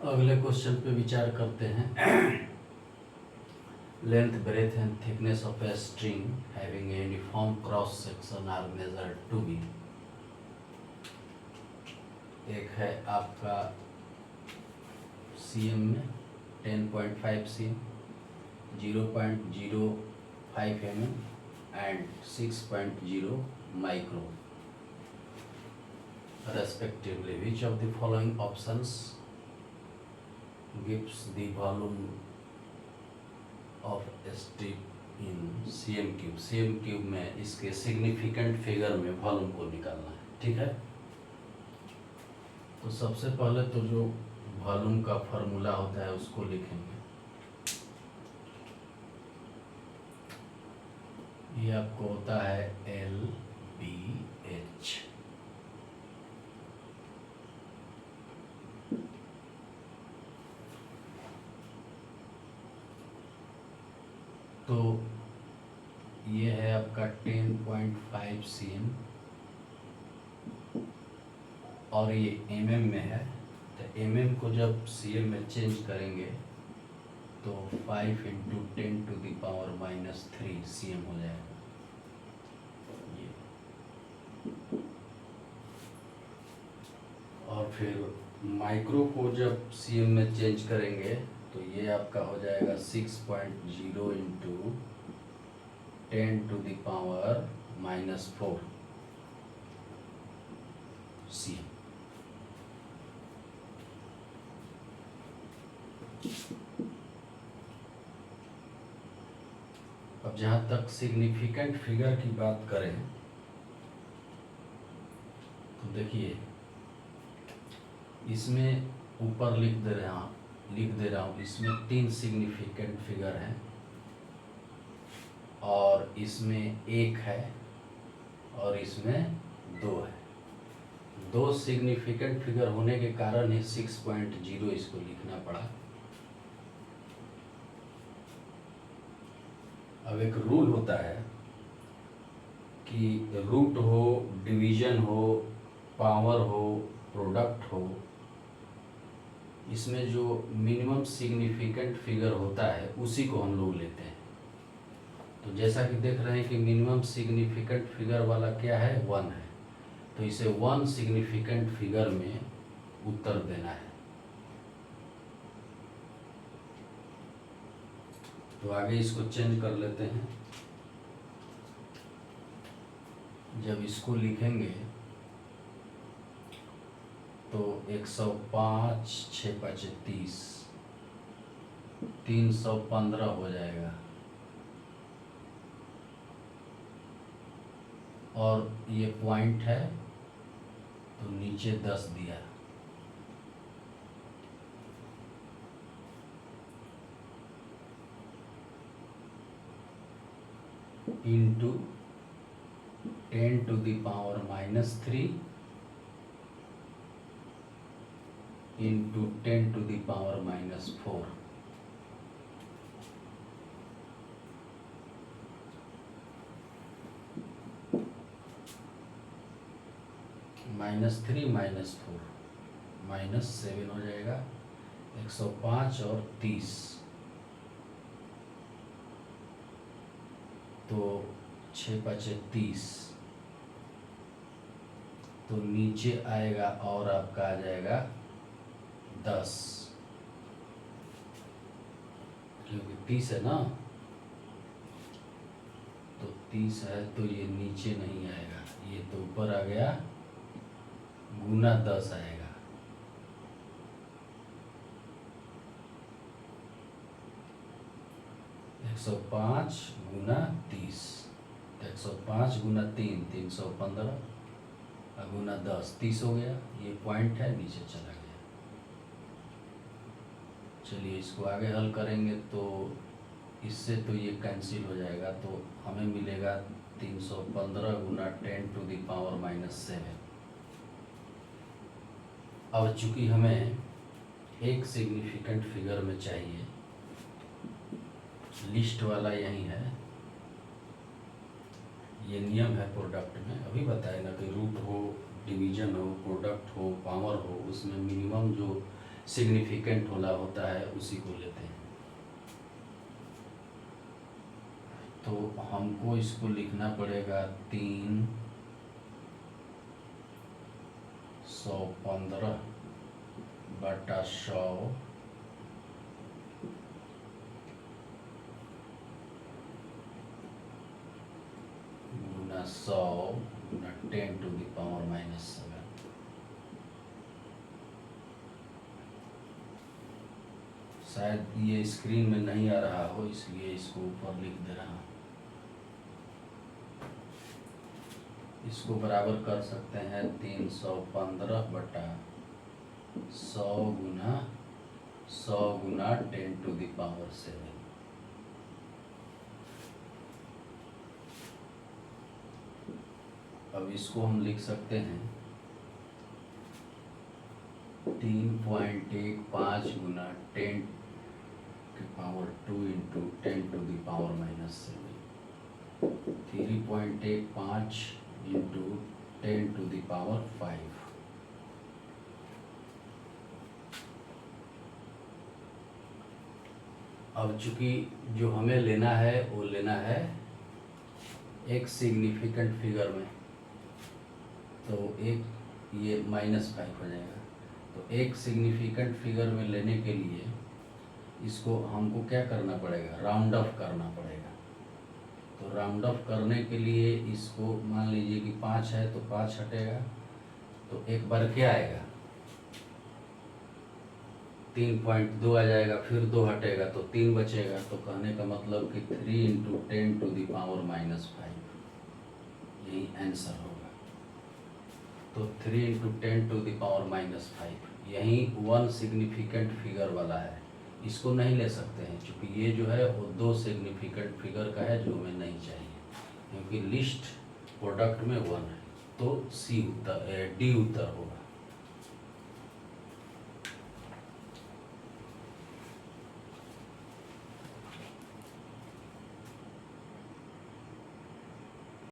अगले क्वेश्चन पे विचार करते हैं। Length, breadth and thickness of a string having a uniform cross section are measured to be. एक है आपका सीएम में 10.5 cm, 0.05 and 6.0 micro respectively. Which of the following options gives the volume of a strip in cm cube? cm cube में इसके significant figure में volume को निकालना है, ठीक है। तो सबसे पहले तो जो वॉल्यूम का फॉर्मूला होता है उसको लिखेंगे। ये आपको होता है LBH। तो ये है आपका 10.5 cm और ये mm में है। तो mm को जब cm में चेंज करेंगे तो 5 × 10⁻³ cm हो जाएगा ये। और फिर माइक्रो को जब cm में चेंज करेंगे तो ये आपका हो जाएगा 6.0 × 10⁻⁴ cm। अब जहाँ तक सिग्निफिकेंट फिगर की बात करें तो देखिए इसमें ऊपर लिख दे रहा हूँ इसमें 3 सिग्निफिकेंट फिगर हैं और इसमें 1 है और इसमें 2 है। 2 सिग्निफिकेंट फिगर होने के कारण ही 6.0 इसको लिखना पड़ा। अब एक रूल होता है कि रूट हो, डिवीजन हो, पावर हो, प्रोडक्ट हो, इसमें जो मिनिमम सिग्निफिकेंट फिगर होता है उसी को हम लोग लेते हैं। तो जैसा कि देख रहे हैं कि मिनिमम सिग्निफिकेंट फिगर वाला क्या है, 1 है। तो इसे 1 सिग्निफिकेंट फिगर में उत्तर देना है। तो आगे इसको चेंज कर लेते हैं। जब इसको लिखेंगे तो 105 6 5 30 315 हो जाएगा और ये पॉइंट है तो नीचे 10 दिया। Into 10⁻³ into 10⁻⁴। -3 -4 -7 हो जाएगा। 105 और 30 तो 6 5 30 तो नीचे आएगा और आपका आ जाएगा 10, क्योंकि 30 है ना, तो 30 है तो ये नीचे नहीं आएगा, ये तो ऊपर आ गया, गुना 10 आएगा। तो 105 गुना 30, 105 गुना 3 315 गुना 10 30 हो गया। ये पॉइंट है, नीचे चला गया। चलिए इसको आगे हल करेंगे तो इससे तो ये कैंसिल हो जाएगा, तो हमें मिलेगा 315 गुना 10⁻⁻7। अब चूंकि हमें एक सिग्निफिकेंट फिगर में चाहिए, लिस्ट वाला यही है, ये नियम है प्रोडक्ट में। अभी बताए ना कि रूट हो, डिवीजन हो, प्रोडक्ट हो, पावर हो, उसमें मिनिमम जो सिग्निफिकेंट वाला होता है उसी को लेते हैं। तो हमको इसको लिखना पड़ेगा 315/100 गुना 100 गुना 10⁻⁻7। शायद ये स्क्रीन में नहीं आ रहा हो, इसलिए इसको ऊपर लिख दे रहा हूँ। इसको बराबर कर सकते हैं 315/100 गुना 10⁻7। अब इसको हम लिख सकते हैं 3.15 गुना 10⁻2 इंटू 10⁻⁻7। 3.15 इंटू 10⁻5। अब चूंकि जो हमें लेना है वो लेना है एक सिग्निफिकेंट फिगर में, तो एक ये -5 हो जाएगा। तो एक सिग्निफिकेंट फिगर में लेने के लिए इसको हमको क्या करना पड़ेगा, राउंड ऑफ करना पड़ेगा। तो राउंड ऑफ करने के लिए इसको मान लीजिए कि 5 है तो 5 हटेगा, तो एक बार क्या आएगा 3.2 आ जाएगा, फिर 2 हटेगा तो 3 बचेगा। तो कहने का मतलब कि 3 इंटू 10⁻⁻5 यही आंसर होगा। तो 3 इंटू 10⁻⁻5 यही 1 सिग्निफिकेंट फिगर वाला है। इसको नहीं ले सकते हैं क्योंकि ये जो है वो 2 सिग्निफिकेंट फिगर का है जो हमें नहीं चाहिए, क्योंकि लिस्ट प्रोडक्ट में 1 है। तो डी उत्तर होगा।